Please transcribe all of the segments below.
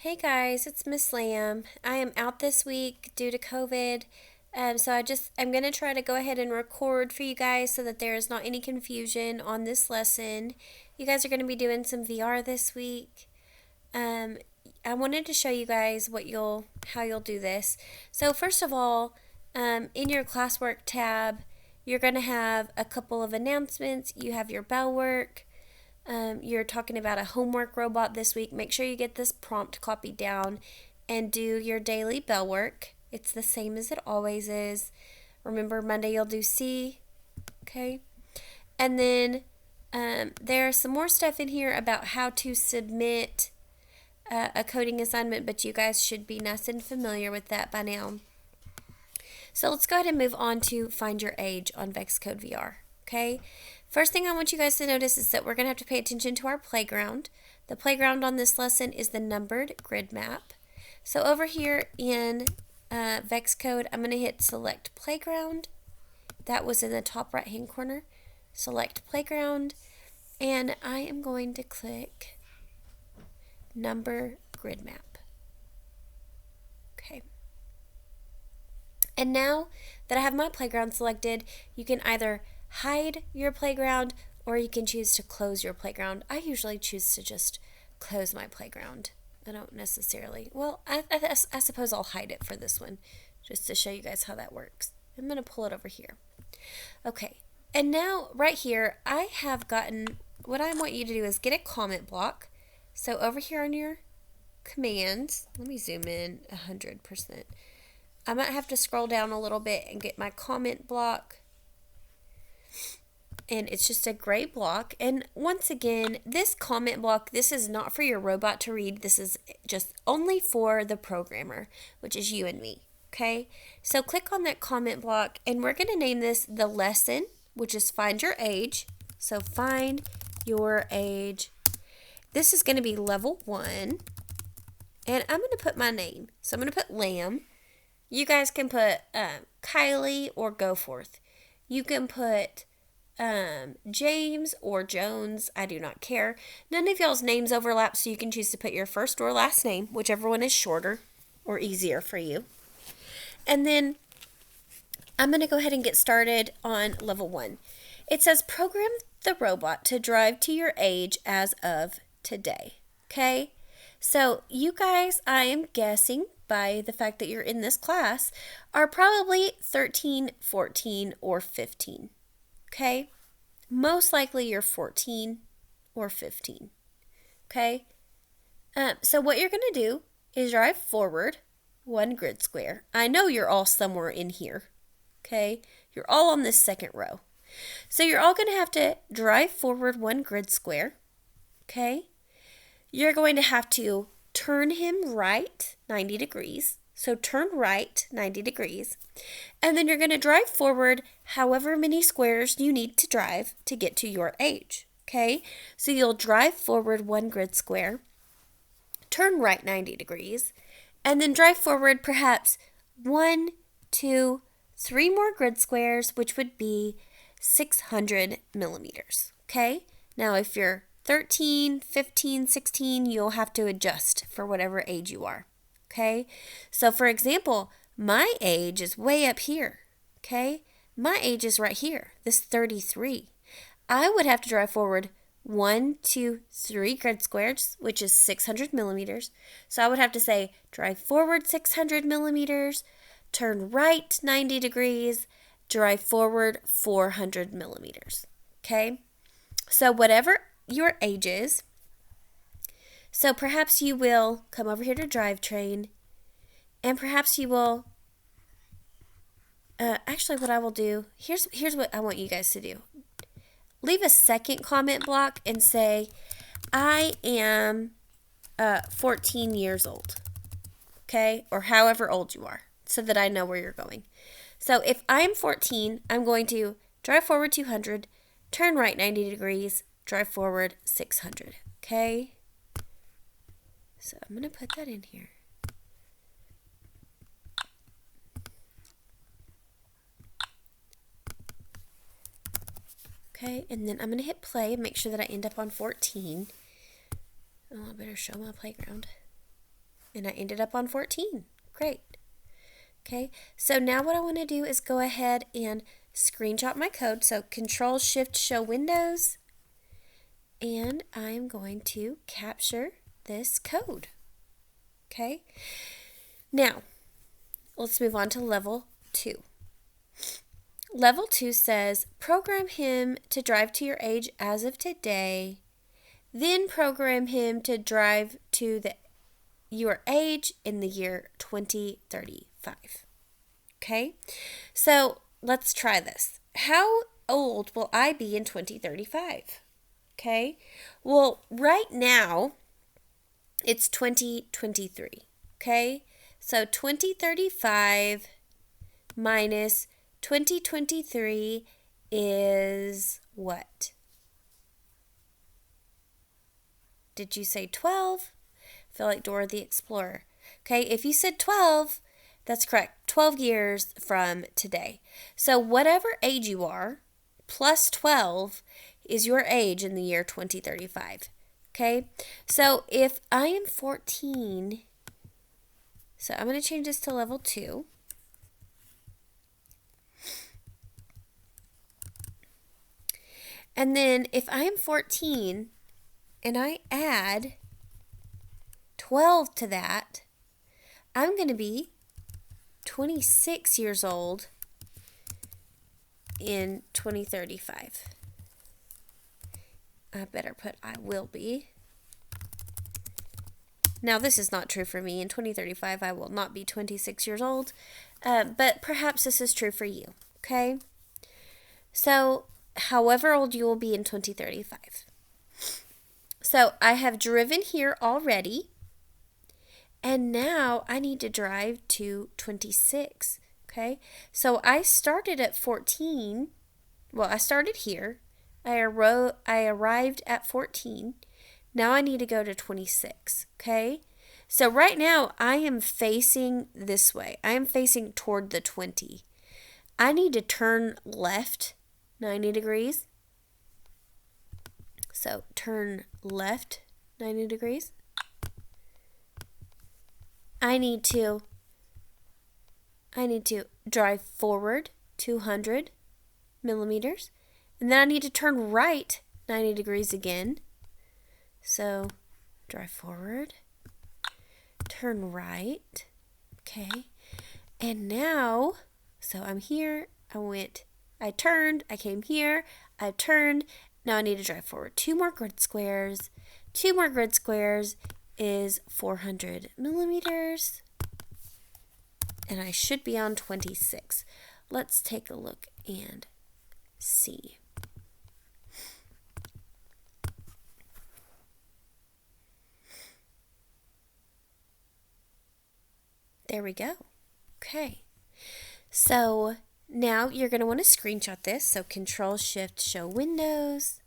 Hey guys, it's Miss Lamb. I am out this week due to COVID. I'm going to try to go ahead and record for you guys so that there is not any confusion on this lesson. You guys are going to be doing some VR this week. I wanted to show you guys how you'll do this. So first of all, in your classwork tab, you're going to have a couple of announcements. You have your bell work. You're talking about a homework robot this week. Make sure you get this prompt copied down and do your daily bell work. It's the same as it always is. Remember, Monday you'll do C, okay? And then there's some more stuff in here about how to submit a coding assignment, but you guys should be nice and familiar with that by now. So let's go ahead and move on to Find Your Age on VEXcode VR, okay? First thing I want you guys to notice is that we're going to have to pay attention to our playground. The playground on this lesson is the numbered grid map. So over here in VEXcode, I'm going to hit Select Playground. That was in the top right hand corner. Select Playground. And I am going to click Number Grid Map. Okay. And now that I have my playground selected, you can either hide your playground or you can choose to close your playground. I usually choose to just close my playground. I don't necessarily, well, I suppose I'll hide it for this one just to show you guys how that works. I'm going to pull it over here. Okay, and now right here I have gotten, what I want you to do is get a comment block. So over here on your commands, let me zoom in 100%. I might have to scroll down a little bit and get my comment block. And it's just a gray block. And once again, this comment block, this is not for your robot to read. This is just only for the programmer, which is you and me. Okay? So click on that comment block, and we're going to name this the lesson, which is Find Your Age. So Find Your Age. This is going to be level 1. And I'm going to put my name. So I'm going to put Lamb. You guys can put Kylie or Goforth. You can put James or Jones. I do not care. None of y'all's names overlap, so you can choose to put your first or last name, whichever one is shorter or easier for you. And then I'm going to go ahead and get started on level 1. It says program the robot to drive to your age as of today. Okay? So you guys, I am guessing by the fact that you're in this class, are probably 13, 14, or 15. Okay? Most likely you're 14 or 15. Okay? So what you're going to do is drive forward 1 grid square. I know you're all somewhere in here. Okay? You're all on this second row. So you're all going to have to drive forward 1 grid square. Okay? You're going to have to turn him right 90 degrees. So turn right 90 degrees. And then you're going to drive forward however many squares you need to drive to get to your age. Okay? So you'll drive forward 1 grid square, turn right 90 degrees, and then drive forward perhaps 1, 2, 3 more grid squares, which would be 600 millimeters. Okay? Now if you're 13, 15, 16, you'll have to adjust for whatever age you are. Okay? So for example, my age is way up here. Okay? My age is right here. This 33. I would have to drive forward 1, 2, 3 grid squares, which is 600 millimeters. So I would have to say drive forward 600 millimeters, turn right 90 degrees, drive forward 400 millimeters. Okay? So whatever your age is, so perhaps you will come over here to drivetrain, and perhaps you will, actually what I will do, here's what I want you guys to do. Leave a second comment block and say, I am 14 years old, okay, or however old you are, so that I know where you're going. So if I'm 14, I'm going to drive forward 200, turn right 90 degrees, drive forward 600, okay? So I'm going to put that in here. Okay, and then I'm going to hit play and make sure that I end up on 14. Oh, I better show my playground. and I ended up on 14. Great. Okay, so now what I want to do is go ahead and screenshot my code. So Control-Shift-Show Windows, and I'm going to capture this code. Okay, now let's move on to level 2. Level 2 says, program him to drive to your age as of today, then program him to drive to your age in the year 2035. Okay, so let's try this. How old will I be in 2035? Okay, well, right now it's 2023. Okay, so 2035 minus 2023 is what? Did you say 12? I feel like Dora the Explorer. Okay, if you said 12, that's correct. 12 years from today. So whatever age you are, plus 12 is your age in the year 2035. Okay, so if I am 14, so I'm going to change this to level 2. And then if I am 14 and I add 12 to that, I'm going to be 26 years old in 2035. I better put I will be. Now this is not true for me. In 2035 I will not be 26 years old, but perhaps this is true for you, okay? So however old you will be in 2035. So I have driven here already, and now I need to drive to 26, okay? So I started at 14. Well, I started here. I arrived at 14. Now I need to go to 26, okay? So right now I am facing this way. I am facing toward the 20. I need to turn left 90 degrees. So turn left 90 degrees. I need to drive forward 200 millimeters. And then I need to turn right 90 degrees again. So drive forward, turn right, okay. And now, so I'm here, I turned, I came here, I turned. Now I need to drive forward 2 more grid squares. 2 more grid squares is 400 millimeters. And I should be on 26. Let's take a look and see. There we go. Okay. So now you're going to want to screenshot this. So Control-Shift-Show Windows.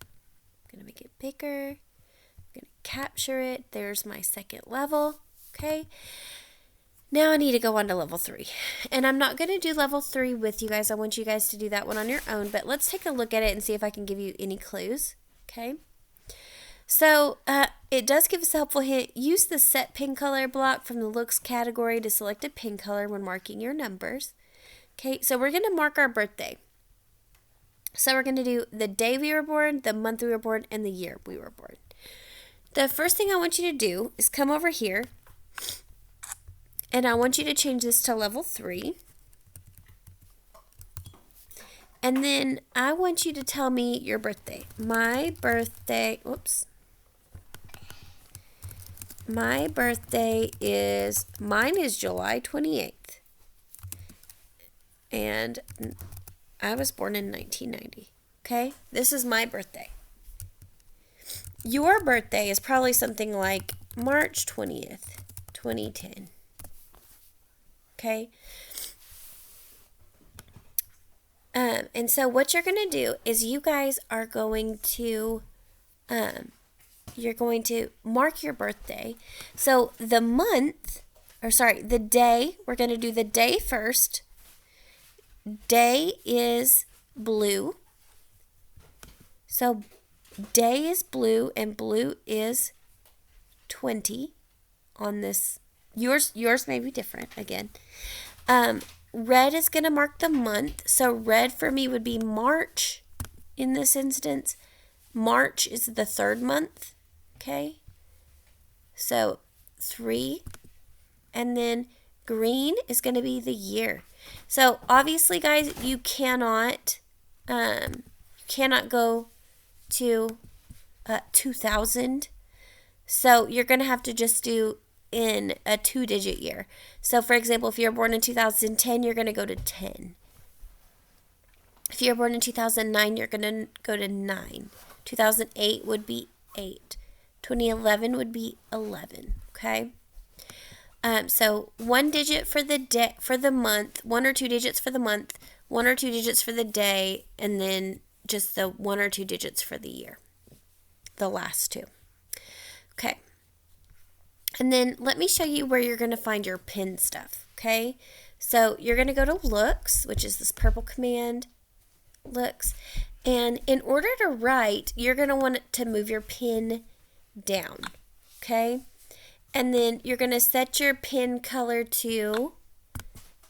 I'm going to make it bigger. I'm going to capture it. There's my second level. Okay. Now I need to go on to level 3. And I'm not going to do level 3 with you guys. I want you guys to do that one on your own. But let's take a look at it and see if I can give you any clues. Okay. So it does give us a helpful hint. Use the Set Pin Color block from the Looks category to select a pin color when marking your numbers. Okay, so we're going to mark our birthday. So we're going to do the day we were born, the month we were born, and the year we were born. The first thing I want you to do is come over here, and I want you to change this to level 3. And then I want you to tell me your birthday. My birthday is, mine is July 28th. And I was born in 1990. Okay? This is my birthday. Your birthday is probably something like March 20th, 2010. Okay? And so what you're going to do is you guys are going to, you're going to mark your birthday. So the day, we're going to do the day first. Day is blue. So day is blue, and blue is 20. on this. Yours may be different again. Red is going to mark the month. So red for me would be March in this instance. March is the third month. Okay. So 3. And then green is going to be the year. So obviously, guys, you cannot go to 2000. So you're going to have to just do in a 2-digit year. So for example, if you're born in 2010, you're going to go to 10. If you're born in 2009, you're going to go to 9. 2008 would be 8. 2011 would be 11. Okay. So 1 digit for the month, 1 or 2 digits for the month, 1 or 2 digits for the day, and then just the 1 or 2 digits for the year. The last 2. Okay. And then let me show you where you're going to find your pin stuff. Okay. So you're going to go to looks, which is this purple command, looks. And in order to write, you're going to want to move your pin down. Okay. And then you're going to set your pin color to,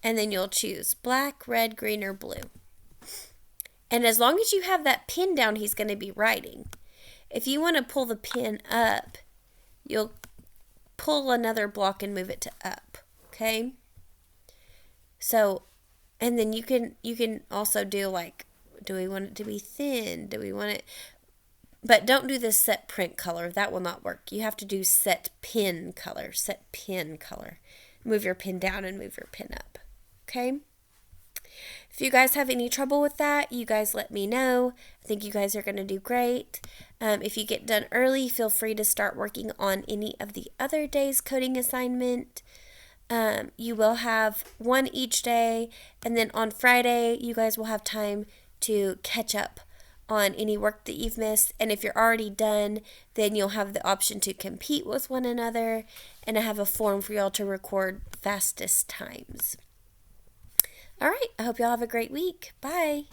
and then you'll choose black, red, green, or blue. And as long as you have that pin down, he's going to be writing. If you want to pull the pin up, you'll pull another block and move it to up. Okay? So, and then you can also do like, do we want it to be thin? Do we want it... But don't do this set print color. That will not work. You have to do set pin color. Set pin color. Move your pin down and move your pin up. Okay? If you guys have any trouble with that, you guys let me know. I think you guys are going to do great. If you get done early, feel free to start working on any of the other days' coding assignment. You will have one each day. And then on Friday, you guys will have time to catch up on any work that you've missed. And if you're already done, then you'll have the option to compete with one another, and I have a form for y'all to record fastest times. All right, I hope y'all have a great week. Bye.